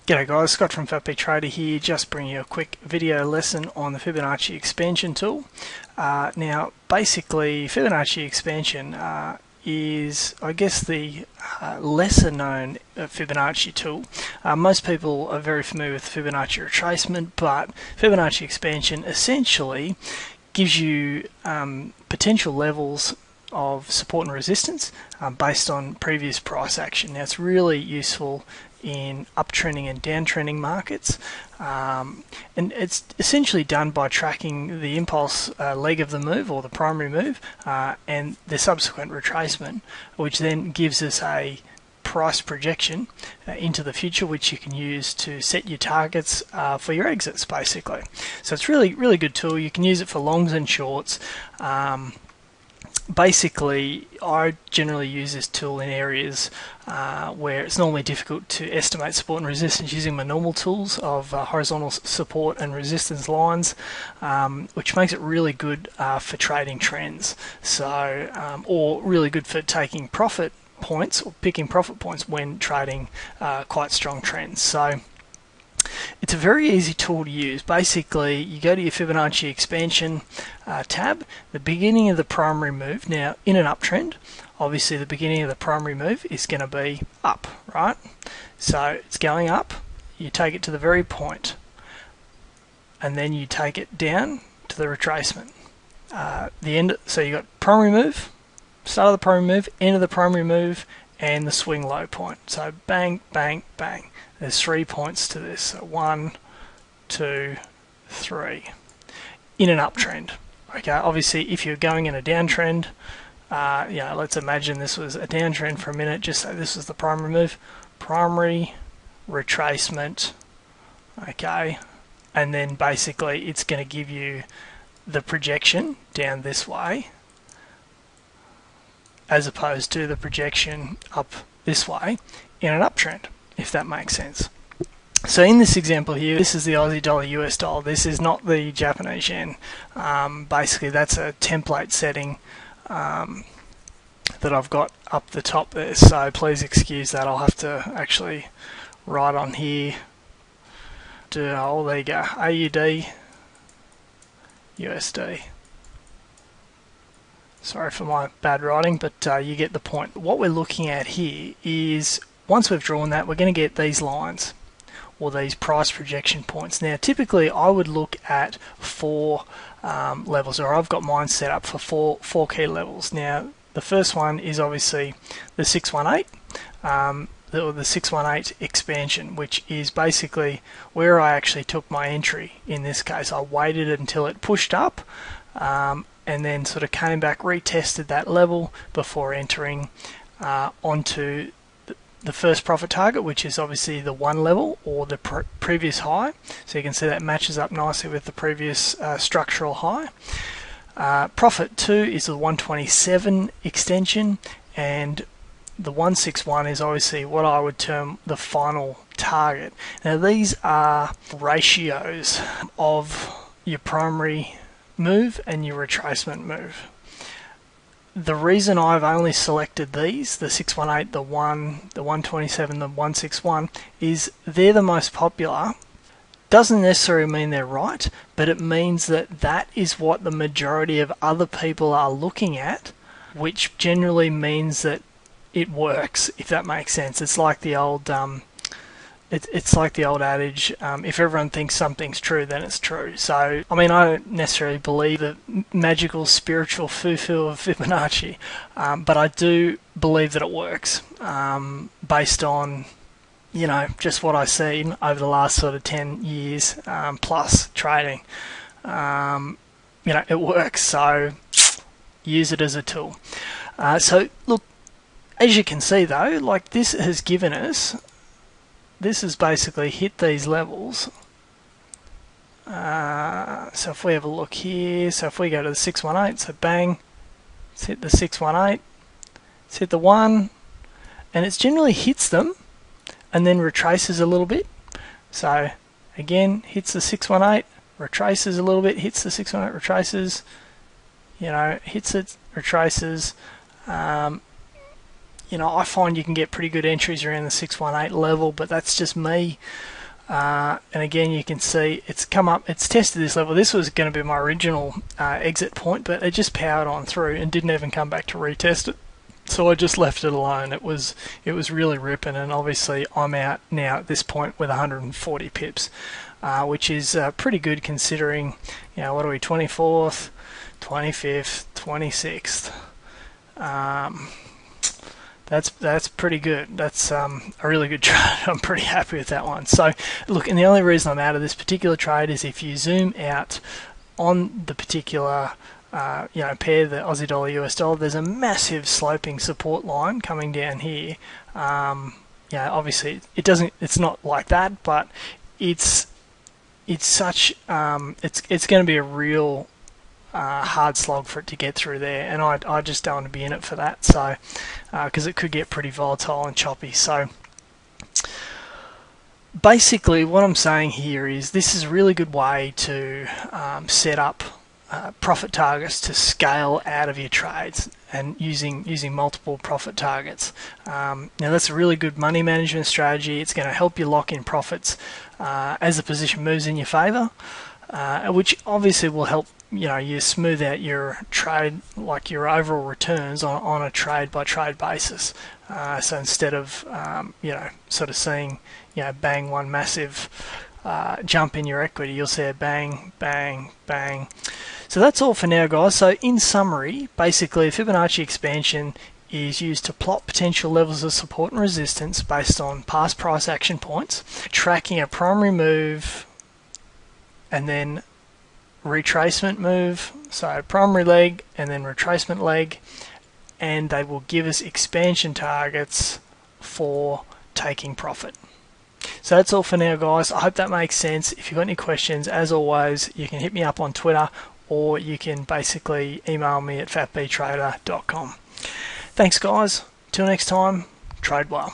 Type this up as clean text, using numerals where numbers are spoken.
G'day guys, Scott from FatP Trader here, just bringing you a quick video lesson on the Fibonacci Expansion tool. Now basically Fibonacci Expansion is, I guess, the lesser known Fibonacci tool. Most people are very familiar with Fibonacci retracement, but Fibonacci Expansion essentially gives you potential levels of support and resistance based on previous price action. Now it's really useful in uptrending and downtrending markets, and it's essentially done by tracking the impulse leg of the move or the primary move and the subsequent retracement, which then gives us a price projection into the future, which you can use to set your targets for your exits basically. So it's really good tool. You can use it for longs and shorts. Basically, I generally use this tool in areas where it's normally difficult to estimate support and resistance using my normal tools of horizontal support and resistance lines, which makes it really good for trading trends. So, or really good for taking profit points or picking profit points when trading quite strong trends. So it's a very easy tool to use. Basically, you go to your Fibonacci Expansion tab, the beginning of the primary move. Now, in an uptrend, obviously the beginning of the primary move is going to be up, right? So it's going up, you take it to the very point, and then you take it down to the retracement. The end. So you got primary move, start of the primary move, end of the primary move, and the swing low point. So bang, bang, bang. There's 3 points to this. So 1, 2, 3. In an uptrend. Okay, obviously if you're going in a downtrend, let's imagine this was a downtrend for a minute. Just say this was the primary move. Primary, retracement. Okay, and then basically it's going to give you the projection down this way, as opposed to the projection up this way in an uptrend, if that makes sense. So in this example here, this is the Aussie dollar, US dollar. This is not the Japanese yen. Basically, that's a template setting that I've got up the top there. So please excuse that. I'll have to actually write on here. Oh, there you go. AUD, USD. Sorry for my bad writing, but you get the point. What we're looking at here is, once we've drawn that, we're going to get these lines or these price projection points. Now typically I would look at 4 levels, or I've got mine set up for four key levels. Now the first one is obviously the 618, the 618 expansion, which is basically where I actually took my entry. In this case I waited until it pushed up and then sort of came back, retested that level before entering onto the first profit target, which is obviously the 1 level or the previous high. So you can see that matches up nicely with the previous structural high. Profit 2 is the 127 extension, and the 161 is obviously what I would term the final target. Now these are ratios of your primary move and your retracement move. The reason I've only selected these, the 618, the 1, the 127, the 161, is they're the most popular. Doesn't necessarily mean they're right, but it means that that is what the majority of other people are looking at, which generally means that it works, if that makes sense. It's like the old it's like the old adage, if everyone thinks something's true, then it's true. So, I mean, I don't necessarily believe the magical spiritual foo-foo of Fibonacci, but I do believe that it works, based on, you know, just what I've seen over the last sort of 10 years plus trading. You know, it works, so use it as a tool. So, look, as you can see though, like this has given us, this has basically hit these levels. So if we have a look here, so if we go to the 618, so bang, it's hit the 618, it's hit the 1, and it generally hits them and then retraces a little bit. So again, hits the 618, retraces a little bit, hits the 618, retraces, you know, hits it, retraces. you know, I find you can get pretty good entries around the 618 level, but that's just me. And again, you can see it's come up, it's tested this level. This was going to be my original exit point, but it just powered on through and didn't even come back to retest it. So I just left it alone. It was really ripping, and obviously I'm out now at this point with 140 pips, which is pretty good considering, you know, what are we, 24th, 25th, 26th. That's pretty good. That's a really good trade. I'm pretty happy with that one. So look, and the only reason I'm out of this particular trade is if you zoom out on the particular you know, pair, the Aussie dollar US dollar, there's a massive sloping support line coming down here. Yeah, obviously it's not like that, but it's such it's going to be a real hard slog for it to get through there, and I just don't want to be in it for that. So because it could get pretty volatile and choppy. So basically what I'm saying here is this is a really good way to set up profit targets to scale out of your trades, and using multiple profit targets. Now that's a really good money management strategy. It's going to help you lock in profits as the position moves in your favor, which obviously will help, you know, you smooth out your trade, like your overall returns on a trade by trade basis. So instead of you know, sort of seeing, you know, bang, one massive jump in your equity, you'll see a bang, bang, bang. So that's all for now, guys. So in summary, basically Fibonacci expansion is used to plot potential levels of support and resistance based on past price action points, tracking a primary move and then retracement move, so primary leg and then retracement leg, and they will give us expansion targets for taking profit. So that's all for now, guys. I hope that makes sense. If you've got any questions, as always, you can hit me up on Twitter, or you can basically email me at fatbtrader.com. Thanks, guys. Till next time, trade well.